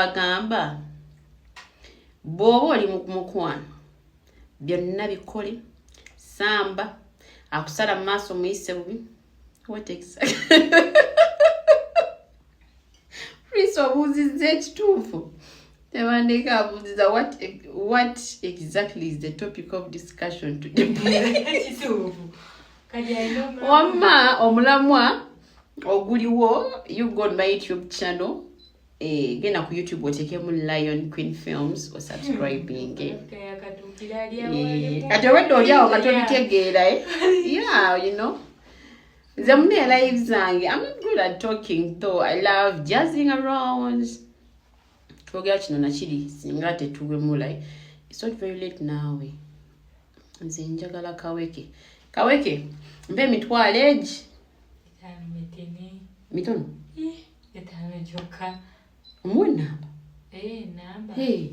Agamba bw'oba oli mukwano byonna bikole samba akusala mu maaso muyise bubi what exactly Prince obuuzizza ekituufu tebandeka abuuziza what exactly is the topic of discussion today. Wamma omulamwa oguliwo you go on my YouTube channel genda ku YouTube otekemu Lion Queen Films or subscribing kati owedde oli awo katobitegeera yeah you know ze mune live zange I'm not good at talking though I love jazzing around twogera kino nakiri singa tetuwemu like it's not very late now nze njagala kaweke mbe emitwalo egi mitono Etano joka. Omuwe namba? Namba. Hey.